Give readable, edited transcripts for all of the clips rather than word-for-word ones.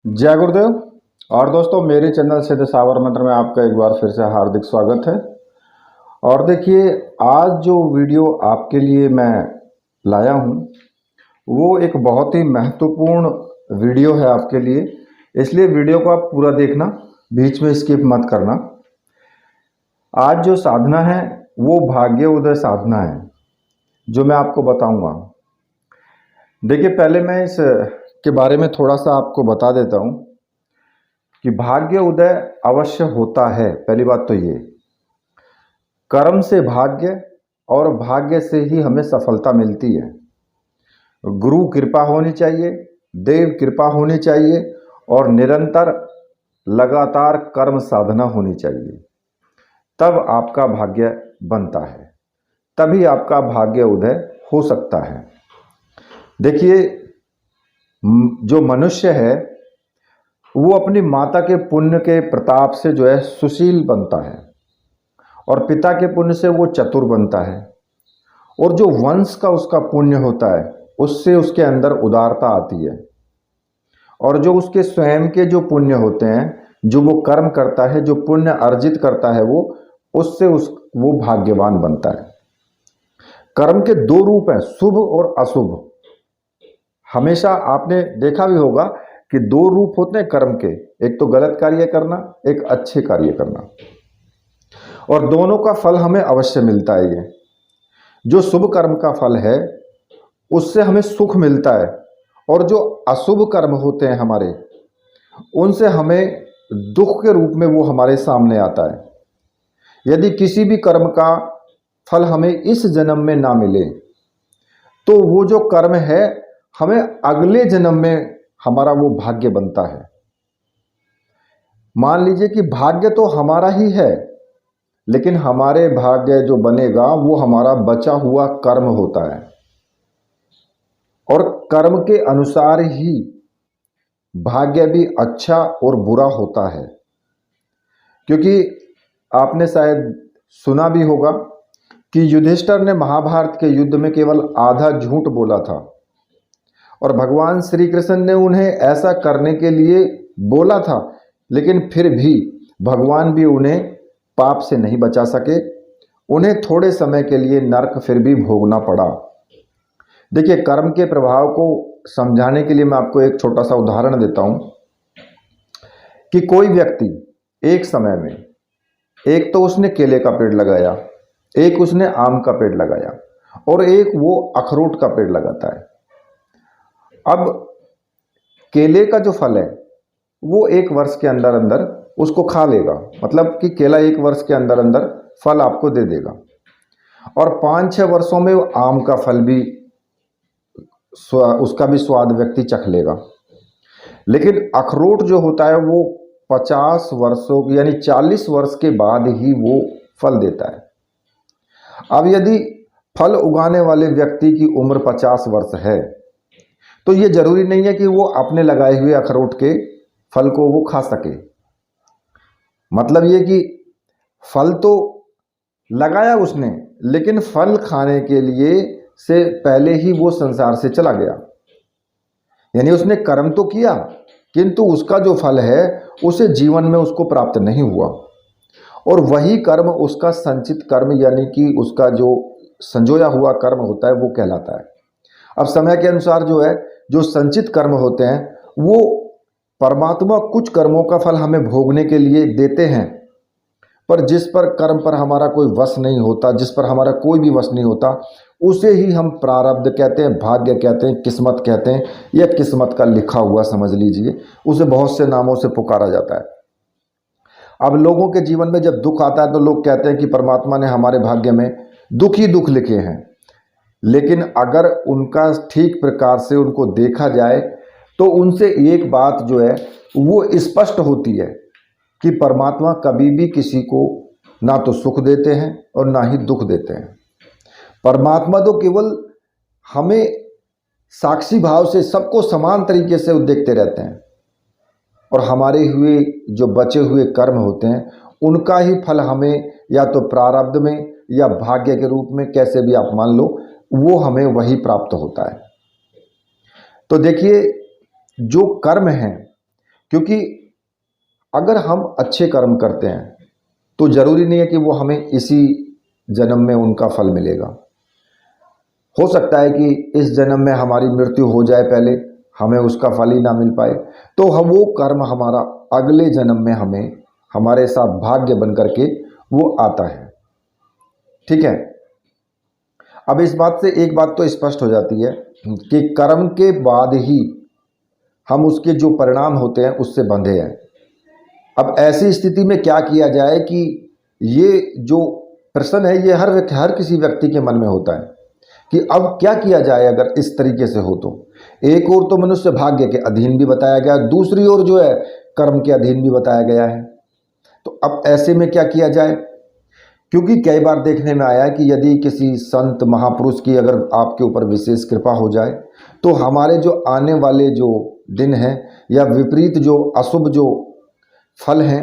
जय गुरुदेव। और दोस्तों, मेरे चैनल से दशावर मंत्र में आपका एक बार फिर से हार्दिक स्वागत है। और देखिए, आज जो वीडियो आपके लिए मैं लाया हूँ वो एक बहुत ही महत्वपूर्ण वीडियो है आपके लिए, इसलिए वीडियो को आप पूरा देखना, बीच में स्किप मत करना। आज जो साधना है वो भाग्य उदय साधना है, जो मैं आपको बताऊंगा। देखिए, पहले मैं इस के बारे में थोड़ा सा आपको बता देता हूँ कि भाग्य उदय अवश्य होता है। पहली बात तो ये, कर्म से भाग्य और भाग्य से ही हमें सफलता मिलती है। गुरु कृपा होनी चाहिए, देव कृपा होनी चाहिए और निरंतर लगातार कर्म साधना होनी चाहिए, तब आपका भाग्य बनता है, तभी आपका भाग्य उदय हो सकता है। देखिए, जो मनुष्य है वो अपनी माता के पुण्य के प्रताप से जो है सुशील बनता है, और पिता के पुण्य से वो चतुर बनता है, और जो वंश का उसका पुण्य होता है उससे उसके अंदर उदारता आती है, और जो उसके स्वयं के जो पुण्य होते हैं, जो वो कर्म करता है, जो पुण्य अर्जित करता है, वो उससे वो भाग्यवान बनता है। कर्म के दो रूप हैं, शुभ और अशुभ। हमेशा आपने देखा भी होगा कि दो रूप होते हैं कर्म के, एक तो गलत कार्य करना, एक अच्छे कार्य करना, और दोनों का फल हमें अवश्य मिलता है। ये जो शुभ कर्म का फल है उससे हमें सुख मिलता है, और जो अशुभ कर्म होते हैं हमारे, उनसे हमें दुख के रूप में वो हमारे सामने आता है। यदि किसी भी कर्म का फल हमें इस जन्म में ना मिले तो वो जो कर्म है हमें अगले जन्म में हमारा वो भाग्य बनता है। मान लीजिए कि भाग्य तो हमारा ही है, लेकिन हमारे भाग्य जो बनेगा वो हमारा बचा हुआ कर्म होता है, और कर्म के अनुसार ही भाग्य भी अच्छा और बुरा होता है। क्योंकि आपने शायद सुना भी होगा कि युधिष्ठिर ने महाभारत के युद्ध में केवल आधा झूठ बोला था, और भगवान श्री कृष्ण ने उन्हें ऐसा करने के लिए बोला था, लेकिन फिर भी भगवान भी उन्हें पाप से नहीं बचा सके। उन्हें थोड़े समय के लिए नरक फिर भी भोगना पड़ा। देखिए, कर्म के प्रभाव को समझाने के लिए मैं आपको एक छोटा सा उदाहरण देता हूं कि कोई व्यक्ति एक समय में, एक तो उसने केले का पेड़ लगाया, एक उसने आम का पेड़ लगाया, और एक वो अखरोट का पेड़ लगाता है। अब केले का जो फल है वो एक वर्ष के अंदर अंदर उसको खा लेगा, मतलब कि केला एक वर्ष के अंदर अंदर फल आपको दे देगा, और 5-6 वर्षों में वो आम का फल भी, उसका भी स्वाद व्यक्ति चख लेगा। लेकिन अखरोट जो होता है वो 50 वर्षों यानी 40 वर्ष के बाद ही वो फल देता है। अब यदि फल उगाने वाले व्यक्ति की उम्र 50 वर्ष है तो ये जरूरी नहीं है कि वो अपने लगाए हुए अखरोट के फल को वो खा सके। मतलब ये कि फल तो लगाया उसने, लेकिन फल खाने के लिए से पहले ही वो संसार से चला गया। यानी उसने कर्म तो किया, किंतु उसका जो फल है उसे जीवन में उसको प्राप्त नहीं हुआ, और वही कर्म उसका संचित कर्म, यानी कि उसका जो संजोया हुआ कर्म होता है वो कहलाता है। अब समय के अनुसार जो है, जो संचित कर्म होते हैं वो परमात्मा कुछ कर्मों का फल हमें भोगने के लिए देते हैं, पर जिस पर कर्म पर हमारा कोई वश नहीं होता, जिस पर हमारा कोई भी वश नहीं होता, उसे ही हम प्रारब्ध कहते हैं, भाग्य कहते हैं, किस्मत कहते हैं, या किस्मत का लिखा हुआ समझ लीजिए। उसे बहुत से नामों से पुकारा जाता है। अब लोगों के जीवन में जब दुख आता है तो लोग कहते हैं कि परमात्मा ने हमारे भाग्य में दुख ही दुख लिखे हैं, लेकिन अगर उनका ठीक प्रकार से उनको देखा जाए तो उनसे एक बात जो है वो स्पष्ट होती है कि परमात्मा कभी भी किसी को ना तो सुख देते हैं और ना ही दुख देते हैं। परमात्मा तो केवल हमें साक्षी भाव से सबको समान तरीके से देखते रहते हैं, और हमारे हुए जो बचे हुए कर्म होते हैं उनका ही फल हमें या तो प्रारब्ध में या भाग्य के रूप में, कैसे भी आप मान लो, वो हमें वही प्राप्त होता है। तो देखिए, जो कर्म है क्योंकि अगर हम अच्छे कर्म करते हैं तो जरूरी नहीं है कि वो हमें इसी जन्म में उनका फल मिलेगा। हो सकता है कि इस जन्म में हमारी मृत्यु हो जाए पहले, हमें उसका फल ही ना मिल पाए, तो हम वो कर्म हमारा अगले जन्म में हमें हमारे साथ भाग्य बन करके वो आता है। ठीक है। अब इस बात से एक बात तो स्पष्ट हो जाती है कि कर्म के बाद ही हम उसके जो परिणाम होते हैं उससे बंधे हैं। अब ऐसी स्थिति में क्या किया जाए कि ये जो प्रश्न है ये हर किसी व्यक्ति के मन में होता है कि अब क्या किया जाए अगर इस तरीके से हो तो। एक ओर तो मनुष्य भाग्य के अधीन भी बताया गया, दूसरी ओर जो है कर्म के अधीन भी बताया गया है। तो अब ऐसे में क्या किया जाए, क्योंकि कई बार देखने में आया है कि यदि किसी संत महापुरुष की अगर आपके ऊपर विशेष कृपा हो जाए तो हमारे जो आने वाले जो दिन हैं या विपरीत जो अशुभ जो फल हैं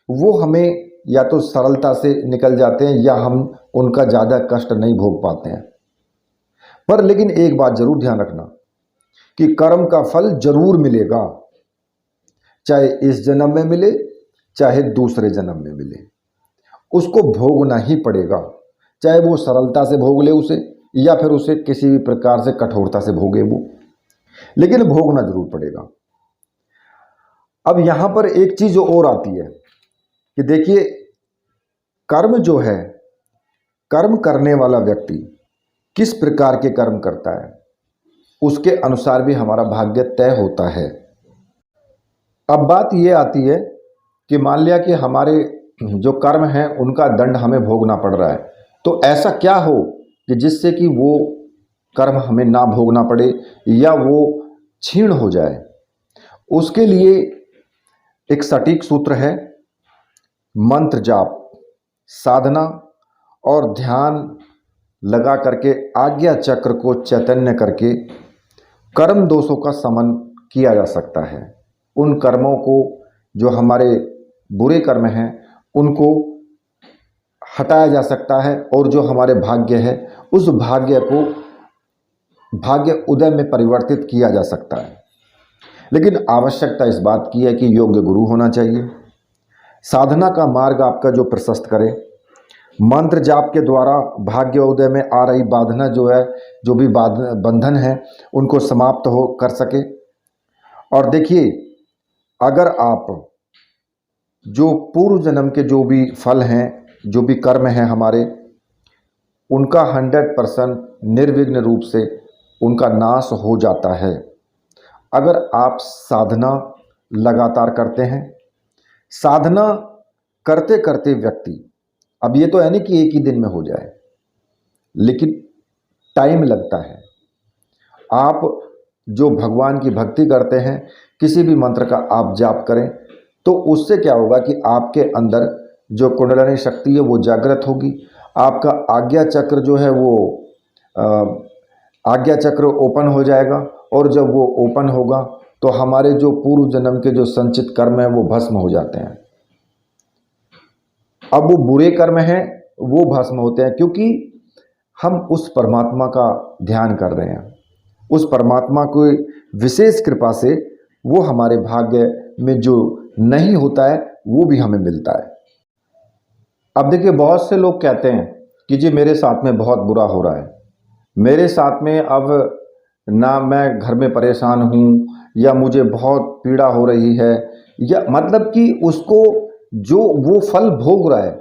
वो हमें या तो सरलता से निकल जाते हैं या हम उनका ज़्यादा कष्ट नहीं भोग पाते हैं। पर लेकिन एक बात जरूर ध्यान रखना कि कर्म का फल जरूर मिलेगा, चाहे इस जन्म में मिले चाहे दूसरे जन्म में मिले, उसको भोगना ही पड़ेगा। चाहे वो सरलता से भोग ले उसे या फिर उसे किसी भी प्रकार से कठोरता से भोगे वो, लेकिन भोगना जरूर पड़ेगा। अब यहां पर एक चीज और आती है कि देखिए कर्म जो है, कर्म करने वाला व्यक्ति किस प्रकार के कर्म करता है उसके अनुसार भी हमारा भाग्य तय होता है। अब बात यह आती है कि मान लिया कि हमारे जो कर्म हैं उनका दंड हमें भोगना पड़ रहा है, तो ऐसा क्या हो कि जिससे कि वो कर्म हमें ना भोगना पड़े या वो क्षीण हो जाए। उसके लिए एक सटीक सूत्र है, मंत्र जाप, साधना और ध्यान लगा करके आज्ञा चक्र को चैतन्य करके कर्म दोषों का समन किया जा सकता है। उन कर्मों को जो हमारे बुरे कर्म हैं उनको हटाया जा सकता है और जो हमारे भाग्य है उस भाग्य को भाग्य उदय में परिवर्तित किया जा सकता है। लेकिन आवश्यकता इस बात की है कि योग्य गुरु होना चाहिए, साधना का मार्ग आपका जो प्रशस्त करे, मंत्र जाप के द्वारा भाग्य उदय में आ रही बाधना जो है, जो भी बंधन है उनको समाप्त हो कर सके। और देखिए अगर आप जो पूर्व जन्म के जो भी फल हैं, जो भी कर्म हैं हमारे, उनका 100% निर्विघ्न रूप से उनका नाश हो जाता है अगर आप साधना लगातार करते हैं। साधना करते करते व्यक्ति, अब ये तो है नहीं कि एक ही दिन में हो जाए, लेकिन टाइम लगता है। आप जो भगवान की भक्ति करते हैं, किसी भी मंत्र का आप जाप करें तो उससे क्या होगा कि आपके अंदर जो कुंडलिनी शक्ति है वो जागृत होगी, आपका आज्ञा चक्र जो है वो आज्ञा चक्र ओपन हो जाएगा और जब वो ओपन होगा तो हमारे जो पूर्व जन्म के जो संचित कर्म हैं वो भस्म हो जाते हैं। अब वो बुरे कर्म हैं वो भस्म होते हैं क्योंकि हम उस परमात्मा का ध्यान कर रहे हैं, उस परमात्मा को विशेष कृपा से वो हमारे भाग्य में जो नहीं होता है वो भी हमें मिलता है। अब देखिए बहुत से लोग कहते हैं कि जी मेरे साथ में बहुत बुरा हो रहा है, मेरे साथ में अब ना मैं घर में परेशान हूँ या मुझे बहुत पीड़ा हो रही है, या मतलब कि उसको जो वो फल भोग रहा है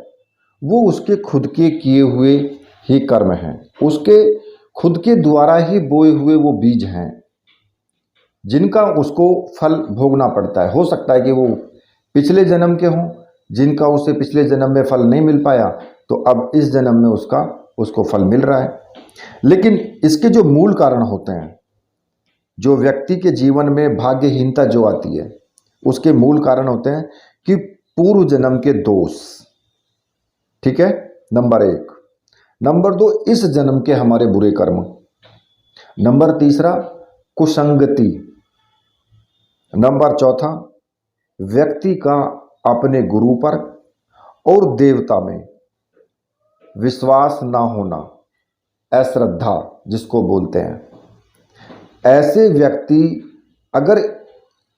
वो उसके खुद के किए हुए ही कर्म हैं, उसके खुद के द्वारा ही बोए हुए वो बीज हैं जिनका उसको फल भोगना पड़ता है। हो सकता है कि वो पिछले जन्म के हों जिनका उसे पिछले जन्म में फल नहीं मिल पाया, तो अब इस जन्म में उसको फल मिल रहा है। लेकिन इसके जो मूल कारण होते हैं, जो व्यक्ति के जीवन में भाग्यहीनता जो आती है उसके मूल कारण होते हैं कि पूर्व जन्म के दोष, ठीक है, नंबर 1। नंबर 2 इस जन्म के हमारे बुरे कर्म। नंबर 3 कुसंगति। नंबर 4 व्यक्ति का अपने गुरु पर और देवता में विश्वास ना होना, अश्रद्धा जिसको बोलते हैं। ऐसे व्यक्ति अगर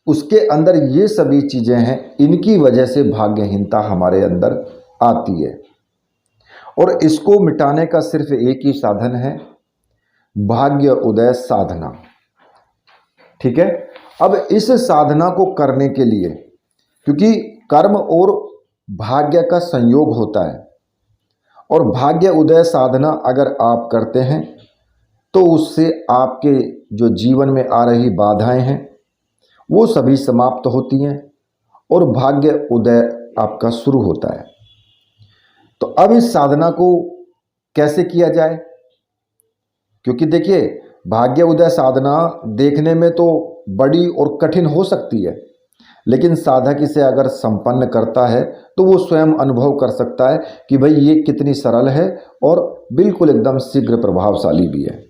उसके अंदर ये सभी चीज़ें हैं, इनकी वजह से भाग्यहीनता हमारे अंदर आती है। और इसको मिटाने का सिर्फ एक ही साधन है, भाग्य उदय साधना। ठीक है। अब इस साधना को करने के लिए, क्योंकि कर्म और भाग्य का संयोग होता है, और भाग्य उदय साधना अगर आप करते हैं तो उससे आपके जो जीवन में आ रही बाधाएं हैं वो सभी समाप्त होती हैं और भाग्य उदय आपका शुरू होता है। तो अब इस साधना को कैसे किया जाए? क्योंकि देखिए, भाग्य उदय साधना देखने में तो बड़ी और कठिन हो सकती है, लेकिन साधक इसे अगर संपन्न करता है तो वो स्वयं अनुभव कर सकता है कि भाई ये कितनी सरल है और बिल्कुल एकदम शीघ्र प्रभावशाली भी है।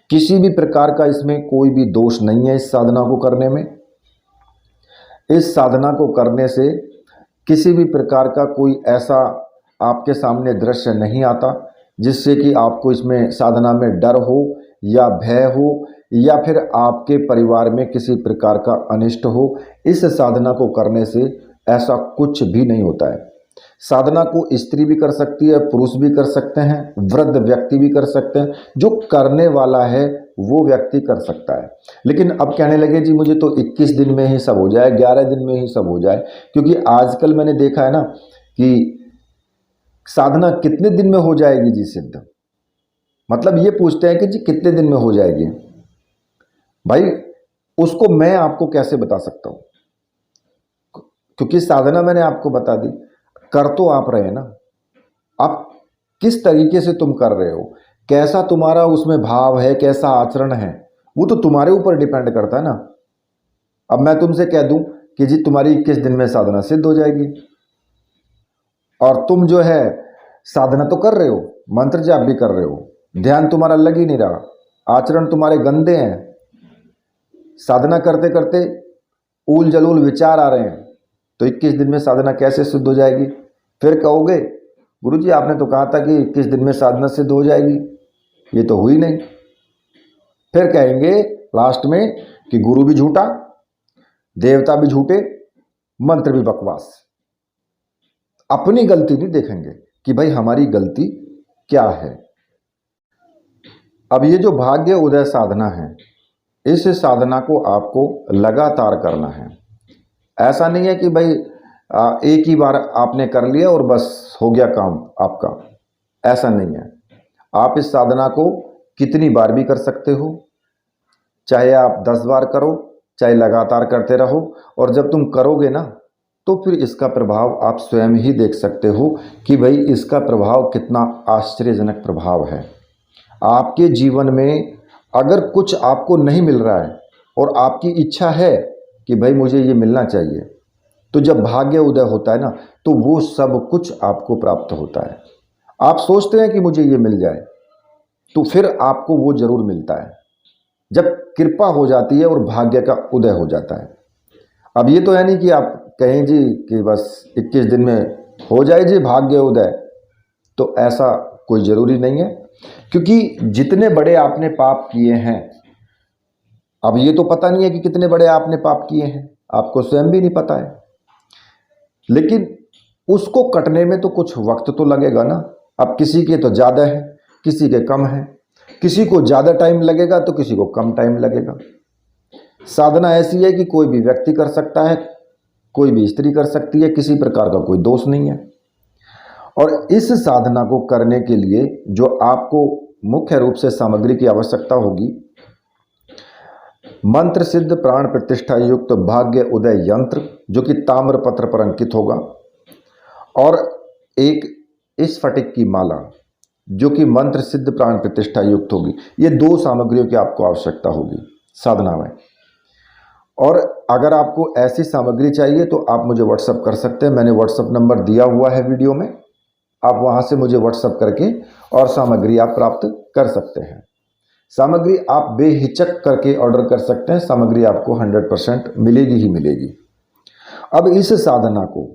किसी भी प्रकार का इसमें कोई भी दोष नहीं है। इस साधना को करने में, इस साधना को करने से किसी भी प्रकार का कोई ऐसा आपके सामने दृश्य नहीं आता जिससे कि आपको इसमें साधना में डर हो या भय हो या फिर आपके परिवार में किसी प्रकार का अनिष्ट हो। इस साधना को करने से ऐसा कुछ भी नहीं होता है। साधना को स्त्री भी कर सकती है, पुरुष भी कर सकते हैं, वृद्ध व्यक्ति भी कर सकते हैं। जो करने वाला है वो व्यक्ति कर सकता है। लेकिन अब कहने लगे जी मुझे तो 21 दिन में ही सब हो जाए, 11 दिन में ही सब हो जाए। क्योंकि आजकल मैंने देखा है ना कि साधना कितने दिन में हो जाएगी जी सिद्ध, मतलब ये पूछते हैं कि जी कितने दिन में हो जाएगी। भाई उसको मैं आपको कैसे बता सकता हूं, क्योंकि साधना मैंने आपको बता दी। कर तो आप रहे ना, आप किस तरीके से तुम कर रहे हो, कैसा तुम्हारा उसमें भाव है, कैसा आचरण है, वो तो तुम्हारे ऊपर डिपेंड करता है ना। अब मैं तुमसे कह दूं कि जी तुम्हारी 21 दिन में साधना सिद्ध हो जाएगी, और तुम जो है साधना तो कर रहे हो, मंत्र जाप भी कर रहे हो, ध्यान तुम्हारा लग ही नहीं रहा, आचरण तुम्हारे गंदे हैं, साधना करते करते ऊल जलूल विचार आ रहे हैं, तो 21 दिन में साधना कैसे सिद्ध हो जाएगी? फिर कहोगे गुरुजी आपने तो कहा था कि 21 दिन में साधना सिद्ध हो जाएगी, ये तो हुई नहीं। फिर कहेंगे लास्ट में कि गुरु भी झूठा, देवता भी झूठे, मंत्र भी बकवास। अपनी गलती नहीं देखेंगे कि भाई हमारी गलती क्या है। अब ये जो भाग्य उदय साधना है, इस साधना को आपको लगातार करना है। ऐसा नहीं है कि भाई एक ही बार आपने कर लिया और बस हो गया काम आपका, ऐसा नहीं है। आप इस साधना को कितनी बार भी कर सकते हो, चाहे आप 10 बार करो, चाहे लगातार करते रहो। और जब तुम करोगे ना तो फिर इसका प्रभाव आप स्वयं ही देख सकते हो कि भाई इसका प्रभाव कितना आश्चर्यजनक प्रभाव है। आपके जीवन में अगर कुछ आपको नहीं मिल रहा है और आपकी इच्छा है कि भाई मुझे ये मिलना चाहिए, तो जब भाग्य उदय होता है ना तो वो सब कुछ आपको प्राप्त होता है। आप सोचते हैं कि मुझे ये मिल जाए, तो फिर आपको वो जरूर मिलता है जब कृपा हो जाती है और भाग्य का उदय हो जाता है। अब ये तो है नहीं कि आप कहें जी कि बस 21 दिन में हो जाए जी भाग्य उदय, तो ऐसा कोई ज़रूरी नहीं है। क्योंकि जितने बड़े आपने पाप किए हैं, अब ये तो पता नहीं है कि कितने बड़े आपने पाप किए हैं, आपको स्वयं भी नहीं पता है, लेकिन उसको कटने में तो कुछ वक्त तो लगेगा ना। अब किसी के तो ज़्यादा है, किसी के कम है, किसी को ज़्यादा टाइम लगेगा तो किसी को कम टाइम लगेगा। साधना ऐसी है कि कोई भी व्यक्ति कर सकता है, कोई भी स्त्री कर सकती है, किसी प्रकार का कोई दोष नहीं है। और इस साधना को करने के लिए जो आपको मुख्य रूप से सामग्री की आवश्यकता होगी, मंत्र सिद्ध प्राण प्रतिष्ठा युक्त भाग्य उदय यंत्र जो कि ताम्र पत्र पर अंकित होगा, और एक स्फटिक की माला जो कि मंत्र सिद्ध प्राण प्रतिष्ठा युक्त होगी। ये 2 सामग्रियों की आपको आवश्यकता होगी साधना में। और अगर आपको ऐसी सामग्री चाहिए तो आप मुझे व्हाट्सअप कर सकते हैं, मैंने व्हाट्सअप नंबर दिया हुआ है वीडियो में, आप वहां से मुझे व्हाट्सअप करके और सामग्री आप प्राप्त कर सकते हैं। सामग्री आप बेहिचक करके ऑर्डर कर सकते हैं, सामग्री आपको 100% मिलेगी ही मिलेगी। अब इस साधना को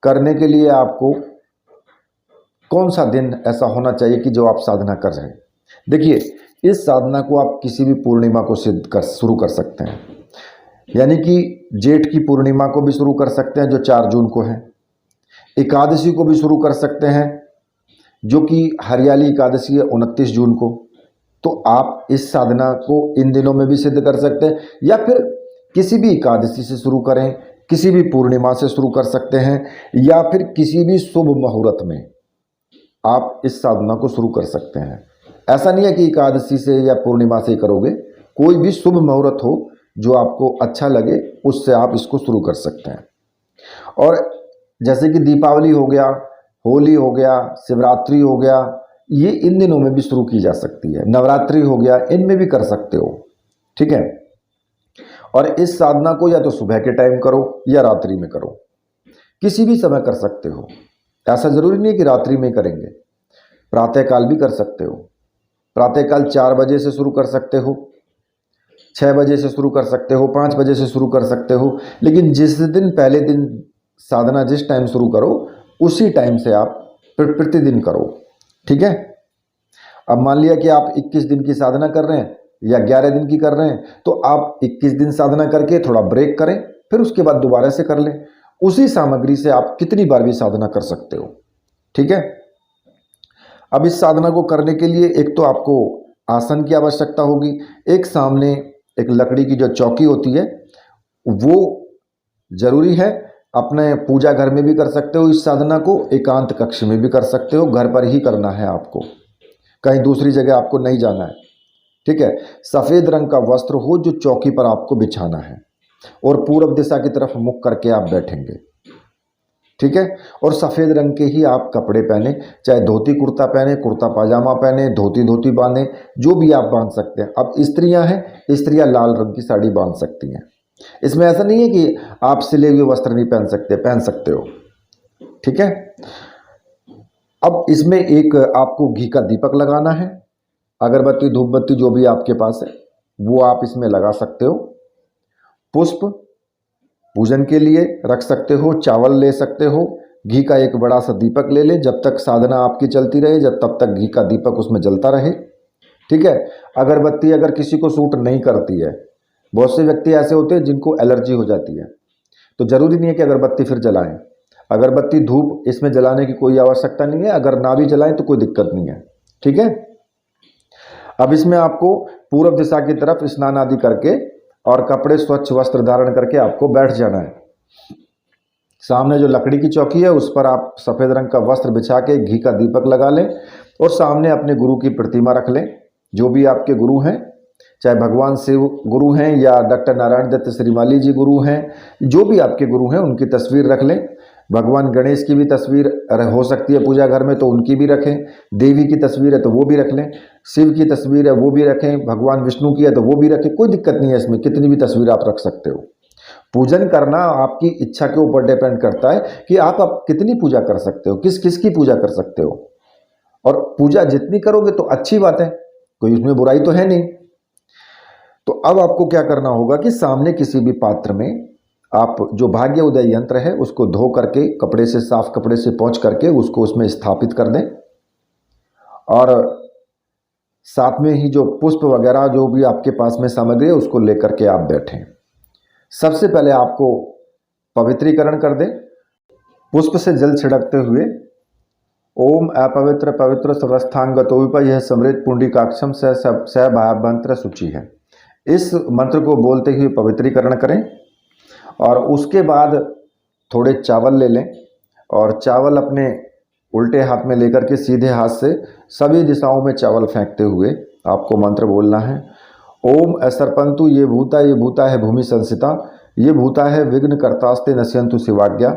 करने के लिए आपको कौन सा दिन ऐसा होना चाहिए कि जो आप साधना कर रहे हैं? देखिए, इस साधना को आप किसी भी पूर्णिमा को शुरू कर सकते हैं। यानी कि जेठ की पूर्णिमा को भी शुरू कर सकते हैं जो 4 जून को है। एकादशी को भी शुरू कर सकते हैं जो कि हरियाली एकादशी है 29 जून को। तो आप इस साधना को इन दिनों में भी सिद्ध कर सकते हैं, या फिर किसी भी एकादशी से शुरू करें, किसी भी पूर्णिमा से शुरू कर सकते हैं, या फिर किसी भी शुभ मुहूर्त में आप इस साधना को शुरू कर सकते हैं। ऐसा नहीं है कि एकादशी से या पूर्णिमा से ही करोगे, कोई भी शुभ मुहूर्त हो जो आपको अच्छा लगे उससे आप इसको शुरू कर सकते हैं। और जैसे कि दीपावली हो गया, होली हो गया, शिवरात्रि हो गया, ये इन दिनों में भी शुरू की जा सकती है। नवरात्रि हो गया, इनमें भी कर सकते हो, ठीक है। और इस साधना को या तो सुबह के टाइम करो या रात्रि में करो, किसी भी समय कर सकते हो। ऐसा जरूरी नहीं है कि रात्रि में करेंगे, प्रातःकाल भी कर सकते हो। प्रातःकाल 4 बजे से शुरू कर सकते हो, 6 बजे से शुरू कर सकते हो, 5 बजे से शुरू कर सकते हो। लेकिन जिस दिन पहले दिन साधना जिस टाइम शुरू करो उसी टाइम से आप प्रतिदिन करो, ठीक है। अब मान लिया कि आप 21 दिन की साधना कर रहे हैं या 11 दिन की कर रहे हैं, तो आप 21 दिन साधना करके थोड़ा ब्रेक करें, फिर उसके बाद दोबारा से कर लें। उसी सामग्री से आप कितनी बार भी साधना कर सकते हो, ठीक है। अब इस साधना को करने के लिए एक तो आपको आसन की आवश्यकता होगी, एक सामने एक लकड़ी की जो चौकी होती है वो जरूरी है। अपने पूजा घर में भी कर सकते हो इस साधना को, एकांत कक्ष में भी कर सकते हो, घर पर ही करना है आपको, कहीं दूसरी जगह आपको नहीं जाना है, ठीक है। सफ़ेद रंग का वस्त्र हो जो चौकी पर आपको बिछाना है, और पूर्व दिशा की तरफ मुख करके आप बैठेंगे, ठीक है। और सफ़ेद रंग के ही आप कपड़े पहने, चाहे धोती कुर्ता पहने, कुर्ता पाजामा पहने, धोती धोती बांधे, जो भी आप बांध सकते हैं। अब स्त्रियां हैं, स्त्रियां लाल रंग की साड़ी बांध सकती हैं। इसमें ऐसा नहीं है कि आप सिले हुए वस्त्र नहीं पहन सकते, पहन सकते हो, ठीक है। अब इसमें एक आपको घी का दीपक लगाना है, अगरबत्ती धूप बत्ती जो भी आपके पास है वो आप इसमें लगा सकते हो। पुष्प पूजन के लिए रख सकते हो, चावल ले सकते हो, घी का एक बड़ा सा दीपक ले ले, जब तक साधना आपकी चलती रहे, जब तब तक घी का दीपक उसमें जलता रहे, ठीक है। अगरबत्ती अगर किसी को सूट नहीं करती है, बहुत से व्यक्ति ऐसे होते हैं जिनको एलर्जी हो जाती है, तो ज़रूरी नहीं है कि अगरबत्ती फिर जलाएं। अगरबत्ती धूप इसमें जलाने की कोई आवश्यकता नहीं है, अगर ना भी जलाएं तो कोई दिक्कत नहीं है, ठीक है। अब इसमें आपको पूर्व दिशा की तरफ स्नान आदि करके और कपड़े स्वच्छ वस्त्र धारण करके आपको बैठ जाना है। सामने जो लकड़ी की चौकी है उस पर आप सफ़ेद रंग का वस्त्र बिछा के घी का दीपक लगा लें, और सामने अपने गुरु की प्रतिमा रख लें, जो भी आपके गुरु हैं, चाहे भगवान शिव गुरु हैं या डॉक्टर नारायण दत्त श्रीमाली जी गुरु हैं, जो भी आपके गुरु हैं उनकी तस्वीर रख लें। भगवान गणेश की भी तस्वीर हो सकती है पूजा घर में तो उनकी भी रखें, देवी की तस्वीर है तो वो भी रख लें, शिव की तस्वीर है वो भी रखें, भगवान विष्णु की है तो वो भी रखें, कोई दिक्कत नहीं है इसमें, कितनी भी तस्वीर आप रख सकते हो। पूजन करना आपकी इच्छा के ऊपर डिपेंड करता है कि आप कितनी पूजा कर सकते हो, किस किस की पूजा कर सकते हो। और पूजा जितनी करोगे तो अच्छी बात है, कोई उसमें बुराई तो है नहीं। तो अब आपको क्या करना होगा कि सामने किसी भी पात्र में आप जो भाग्य उदय यंत्र है उसको धो करके कपड़े से, साफ कपड़े से पोंछ करके उसको उसमें स्थापित कर दें, और साथ में ही जो पुष्प वगैरह जो भी आपके पास में सामग्री है उसको लेकर के आप बैठें। सबसे पहले आपको पवित्रीकरण कर दें, पुष्प से जल छिड़कते हुए ओम अपवित्र पवित्र स्वस्थांगतो यह समृत पुंडिकाक्षम स भावंत्र सूची है, इस मंत्र को बोलते हुए पवित्रीकरण करें। और उसके बाद थोड़े चावल ले लें, और चावल अपने उल्टे हाथ में लेकर के सीधे हाथ से सभी दिशाओं में चावल फेंकते हुए आपको मंत्र बोलना है। ओम असर्पंतु ये भूता है भूमि संसिता, ये भूता है विघ्न कर्तास्ते नश्यंतु शिवाज्ञा,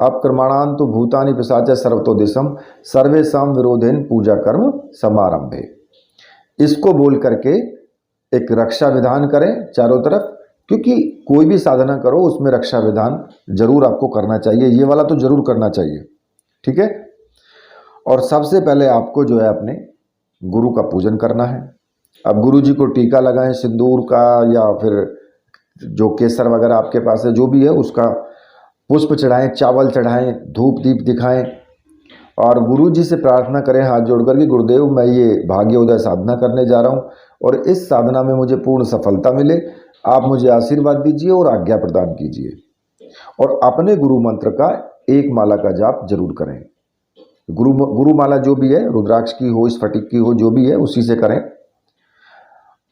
अपक्रमणांतु भूतानि पिशाच सर्वतो दिशम सर्वेशम विरोधेन पूजा कर्म समारंभे। इसको बोल करके एक रक्षा विधान करें चारों तरफ, क्योंकि कोई भी साधना करो उसमें रक्षा विधान जरूर आपको करना चाहिए, ये वाला तो जरूर करना चाहिए, ठीक है। और सबसे पहले आपको जो है अपने गुरु का पूजन करना है। अब गुरु जी को टीका लगाएं सिंदूर का, या फिर जो केसर वगैरह आपके पास है जो भी है उसका, पुष्प चढ़ाएं, चावल चढ़ाएं, धूप दीप दिखाएं, और गुरु जी से प्रार्थना करें हाथ जोड़ करके, गुरुदेव मैं ये भाग्योदय साधना करने जा रहा हूँ और इस साधना में मुझे पूर्ण सफलता मिले, आप मुझे आशीर्वाद दीजिए और आज्ञा प्रदान कीजिए। और अपने गुरु मंत्र का एक माला का जाप जरूर करें। गुरु माला जो भी है, रुद्राक्ष की हो, स्फटिक की हो, जो भी है उसी से करें।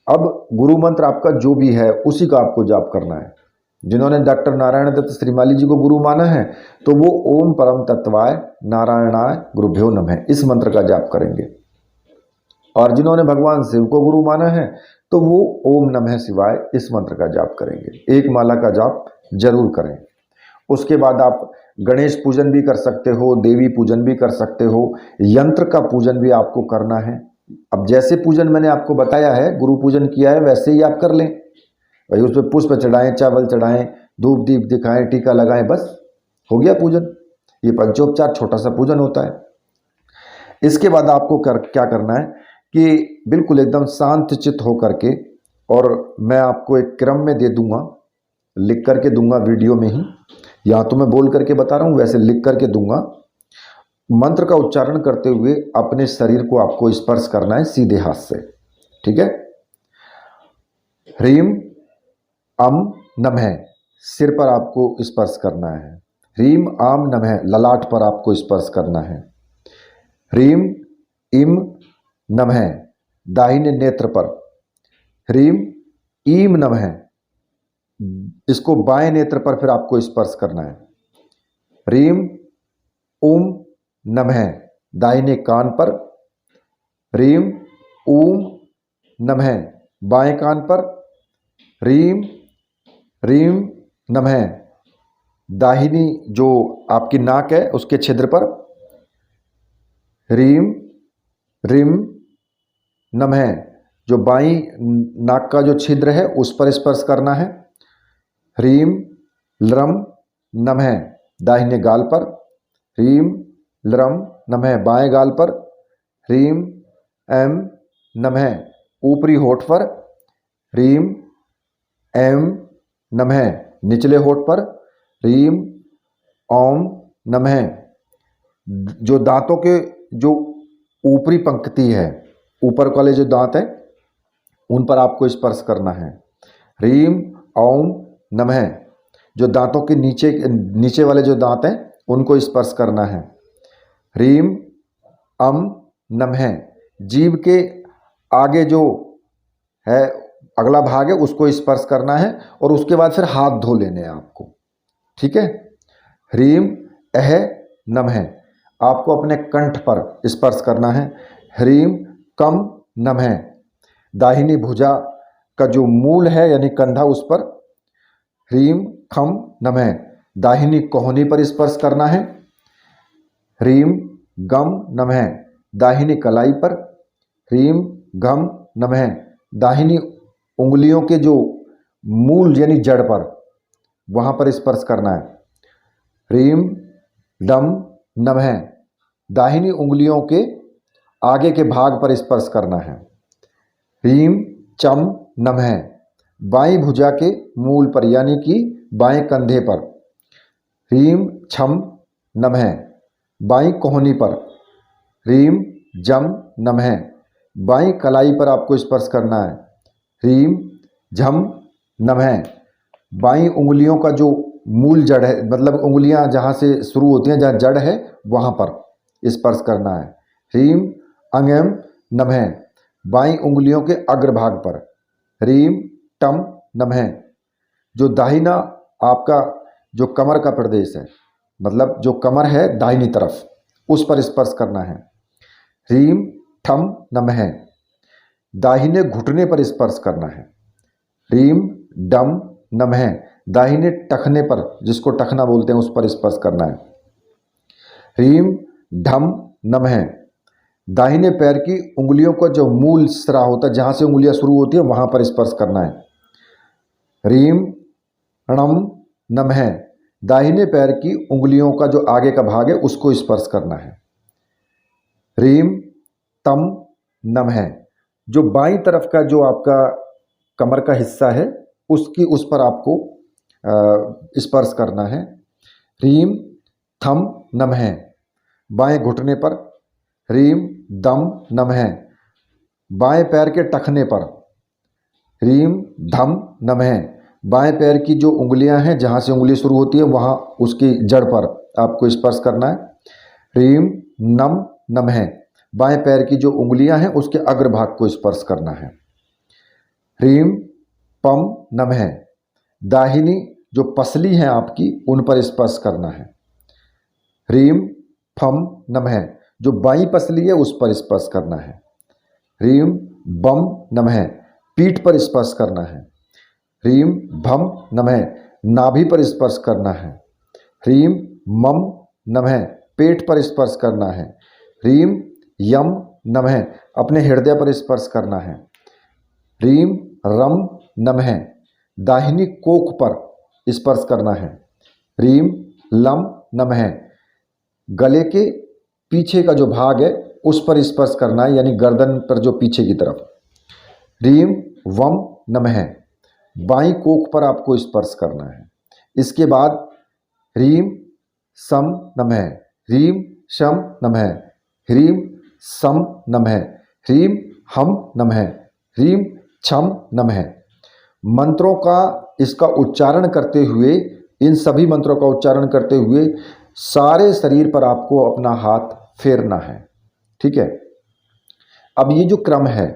अब गुरु मंत्र आपका जो भी है उसी का आपको जाप करना है। जिन्होंने डॉक्टर नारायण दत्त श्रीमाली जी को गुरु माना है तो वो ओम परम तत्वाय नारायणाय गुरुभ्यो नमः इस मंत्र का जाप करेंगे। और जिन्होंने भगवान शिव को गुरु माना है तो वो ओम नमः शिवाय इस मंत्र का जाप करेंगे। एक माला का जाप जरूर करें। उसके बाद आप गणेश पूजन भी कर सकते हो, देवी पूजन भी कर सकते हो, यंत्र का पूजन भी आपको करना है। अब जैसे पूजन मैंने आपको बताया है, गुरु पूजन किया है, वैसे ही आप कर लें भाई। उस पर पुष्प चढ़ाएं, चावल चढ़ाएं, धूप दीप दिखाएं, टीका लगाएं, बस हो गया पूजन। ये पंचोपचार छोटा सा पूजन होता है। इसके बाद आपको क्या करना है कि बिल्कुल एकदम शांत चित्त होकर के, और मैं आपको एक क्रम में दे दूंगा, लिख करके दूंगा वीडियो में ही, या तो मैं बोल करके बता रहा हूँ, वैसे लिख करके दूंगा। मंत्र का उच्चारण करते हुए अपने शरीर को आपको स्पर्श करना है सीधे हाथ से, ठीक है। ह्रीम अम नमः सिर पर आपको स्पर्श करना है। ह्रीम आम नमः ललाट पर आपको स्पर्श करना है। ह्रीम इम नमः दाहिने नेत्र पर। ह्रीम ईम नमः इसको बाएं नेत्र पर फिर आपको स्पर्श करना है। ह्रीम ओम नमः दाहिने कान पर। ह्रीम ओम नमः बाएं कान पर। ह्रीम ह्रीम नमः दाहिनी जो आपकी नाक है उसके छिद्र पर। ह्रीम ह्रीम नमः जो बाई नाक का जो छिद्र है उस पर स्पर्श करना है। ह्रीम लरम नमः दाहिने गाल पर। ह्रीम लरम नमः बाएं गाल पर। ह्रीम एम नमः ऊपरी होठ पर। ह्रीम एम नमः निचले होठ पर। ह्रीम ओम नमः जो दांतों के जो ऊपरी पंक्ति है, ऊपर वाले जो दांत हैं उन पर आपको स्पर्श करना है। ह्रीम ओम नमः जो दांतों के नीचे वाले जो दांत हैं उनको स्पर्श करना है। ह्रीम अम नमः जीभ के आगे जो है अगला भाग है उसको स्पर्श करना है, और उसके बाद फिर हाथ धो लेने हैं आपको, ठीक है। ह्रीम अह नमः आपको अपने कंठ पर स्पर्श करना है। ह्रीम कम नमः दाहिनी भुजा का जो मूल है यानी कंधा उस पर। ह्रीम खम नमः दाहिनी कोहनी पर स्पर्श करना है। ह्रीम गम नमः दाहिनी कलाई पर। ह्रीम गम नमः दाहिनी उंगलियों के जो मूल यानी जड़ पर, वहां पर स्पर्श करना है। ह्रीम डम नमः दाहिनी उंगलियों के आगे के भाग पर स्पर्श करना है। ह्रीम चम नमः बाईं भुजा के मूल पर यानी कि बाएं कंधे पर। ह्रीम छम नमः बाईं कोहनी पर। ह्रीम जम नमः बाईं कलाई पर आपको स्पर्श करना है। ह्रीम झम नमः बाईं उंगलियों का जो मूल जड़ है, मतलब उंगलियां जहां से शुरू होती हैं, जहां जड़ है वहां पर स्पर्श करना है। ह्रीम अंगम नमः बाईं उंगलियों के अग्रभाग पर। ह्रीम टम नमः जो दाहिना आपका जो कमर का प्रदेश है, मतलब जो कमर है दाहिनी तरफ, उस पर स्पर्श करना है। ह्रीम ठम नमः दाहिने घुटने पर स्पर्श करना है। ह्रीम डम नमः दाहिने टखने पर, जिसको टखना बोलते हैं, उस पर स्पर्श करना है। ह्रीम ढम नमः दाहिने पैर की उंगलियों का जो मूल सिरा होता है, जहां से उंगलियां शुरू होती है, वहां पर स्पर्श करना है। ह्रीम णम नमः दाहिने पैर की उंगलियों का जो आगे का भाग है उसको स्पर्श करना है। ह्रीम तम नमः जो बाईं तरफ का जो आपका कमर का हिस्सा है उस पर आपको स्पर्श करना है। ह्रीम थम नमः बाएं घुटने पर। ह्रीम दम नमः बाएं पैर के टखने पर। ह्रीम धम नमः, बाएं पैर की जो उंगलियां हैं, जहां से उंगली शुरू होती है वहां उसकी जड़ पर आपको स्पर्श करना है। ह्रीम नम नमः, बाएं पैर की जो उंगलियां हैं उसके अग्रभाग को स्पर्श करना है। ह्रीम पम नमः, दाहिनी जो पसली है आपकी उन पर स्पर्श करना है। ह्रीम फम नमः, जो बाईं पसली है उस पर स्पर्श करना है। ह्रीम बम नमः, पीठ पर स्पर्श करना है। ह्रीम भम नमः, नाभि पर स्पर्श करना है। ह्रीम मम नमः, पेट पर स्पर्श करना है। ह्रीम यम नमः, अपने हृदय पर स्पर्श करना है। ह्रीम रम नमः, दाहिनी कोख पर स्पर्श करना है। ह्रीम लम नमः, गले के पीछे का जो भाग है उस पर स्पर्श करना है, यानी गर्दन पर जो पीछे की तरफ। ह्रीम वम नमः, बाईं कोख पर आपको स्पर्श करना है। इसके बाद ह्रीम सम नमः, ह्रीम शम नमः, ह्रीम सम नमः, ह्रीम हम नमः, ह्रीम छम नमः। मंत्रों का इसका उच्चारण करते हुए, इन सभी मंत्रों का उच्चारण करते हुए सारे शरीर पर आपको अपना हाथ फेरना है। ठीक है। अब ये जो क्रम है,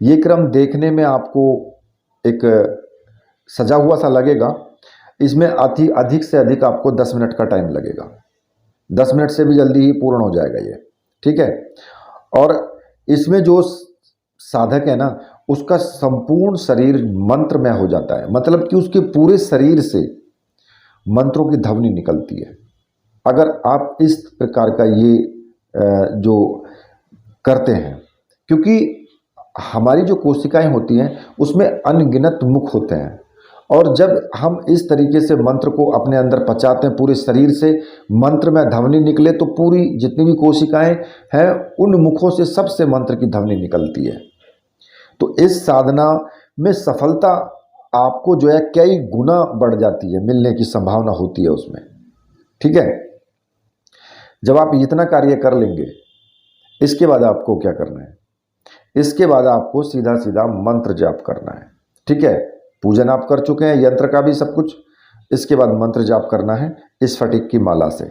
ये क्रम देखने में आपको एक सजा हुआ सा लगेगा। इसमें अधिक से अधिक आपको 10 मिनट का टाइम लगेगा। 10 मिनट से भी जल्दी ही पूर्ण हो जाएगा ये। ठीक है। और इसमें जो साधक है ना, उसका संपूर्ण शरीर मंत्र में हो जाता है, मतलब कि उसके पूरे शरीर से मंत्रों की ध्वनि निकलती है। अगर आप इस प्रकार का ये जो करते हैं, क्योंकि हमारी जो कोशिकाएं होती हैं उसमें अनगिनत मुख होते हैं, और जब हम इस तरीके से मंत्र को अपने अंदर पचाते हैं, पूरे शरीर से मंत्र में ध्वनि निकले, तो पूरी जितनी भी कोशिकाएं हैं उन मुखों से सबसे मंत्र की ध्वनि निकलती है। तो इस साधना में सफलता आपको जो है कई गुना बढ़ जाती है, मिलने की संभावना होती है उसमें। ठीक है। जब आप इतना कार्य कर लेंगे, इसके बाद आपको क्या करना है? इसके बाद आपको सीधा सीधा मंत्र जाप करना है। ठीक है। पूजन आप कर चुके हैं, यंत्र का भी सब कुछ। इसके बाद मंत्र जाप करना है इस स्फटिक की माला से।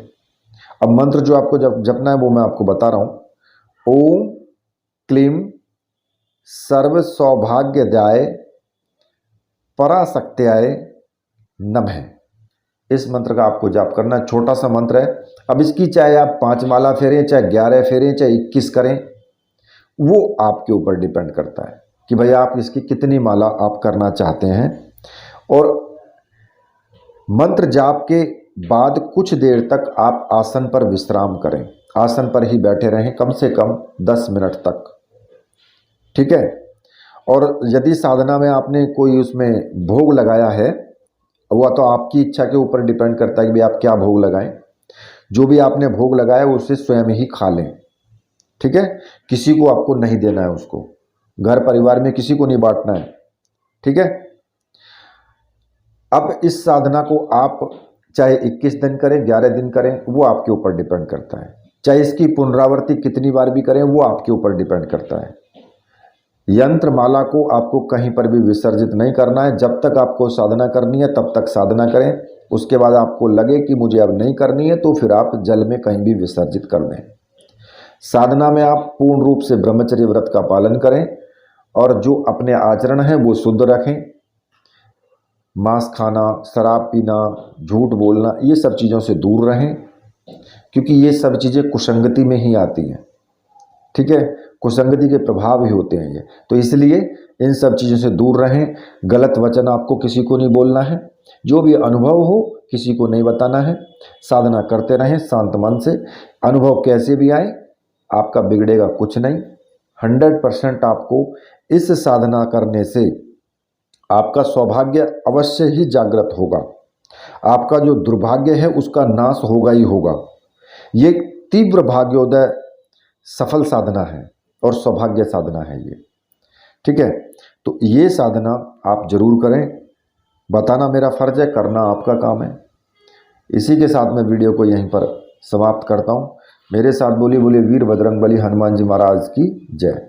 अब मंत्र जो आपको जपना है वो मैं आपको बता रहा हूं। ओम क्लीम सर्व सौभाग्यदाय पराशक्त्याय नमः, इस मंत्र का आपको जाप करना है। छोटा सा मंत्र है। अब इसकी चाहे आप 5 माला फेरें, चाहे 11 फेरें, चाहे 21 करें, वो आपके ऊपर डिपेंड करता है कि भाई आप इसकी कितनी माला आप करना चाहते हैं। और मंत्र जाप के बाद कुछ देर तक आप आसन पर विश्राम करें, आसन पर ही बैठे रहें कम से कम 10 मिनट तक। ठीक है। और यदि साधना में आपने कोई उसमें भोग लगाया है, वह तो आपकी इच्छा के ऊपर डिपेंड करता है कि भाई आप क्या भोग लगाएं। जो भी आपने भोग लगाया उसे स्वयं ही खा लें। ठीक है। किसी को आपको नहीं देना है, उसको घर परिवार में किसी को नहीं बांटना है। ठीक है। अब इस साधना को आप चाहे 21 दिन करें, 11 दिन करें, वो आपके ऊपर डिपेंड करता है। चाहे इसकी पुनरावृत्ति कितनी बार भी करें, वो आपके ऊपर डिपेंड करता है। यंत्र माला को आपको कहीं पर भी विसर्जित नहीं करना है। जब तक आपको साधना करनी है तब तक साधना करें। उसके बाद आपको लगे कि मुझे अब नहीं करनी है, तो फिर आप जल में कहीं भी विसर्जित कर दें। साधना में आप पूर्ण रूप से ब्रह्मचर्य व्रत का पालन करें, और जो अपने आचरण है वो शुद्ध रखें। मांस खाना, शराब पीना, झूठ बोलना, ये सब चीज़ों से दूर रहें, क्योंकि ये सब चीज़ें कुसंगति में ही आती हैं। ठीक है। कुसंगति के प्रभाव ही होते हैं ये, तो इसलिए इन सब चीज़ों से दूर रहें। गलत वचन आपको किसी को नहीं बोलना है। जो भी अनुभव हो किसी को नहीं बताना है। साधना करते रहें शांत मन से। अनुभव कैसे भी आए, आपका बिगड़ेगा कुछ नहीं। 100% आपको इस साधना करने से आपका सौभाग्य अवश्य ही जागृत होगा। आपका जो दुर्भाग्य है उसका नाश होगा ही होगा। ये तीव्र भाग्योदय सफल साधना है और सौभाग्य साधना है ये। ठीक है। तो ये साधना आप जरूर करें। बताना मेरा फर्ज है, करना आपका काम है। इसी के साथ मैं वीडियो को यहीं पर समाप्त करता हूँ। मेरे साथ बोलिए वीर बजरंगबली हनुमान जी महाराज की जय।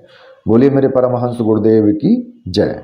बोलिए मेरे परमहंस गुरुदेव की जय।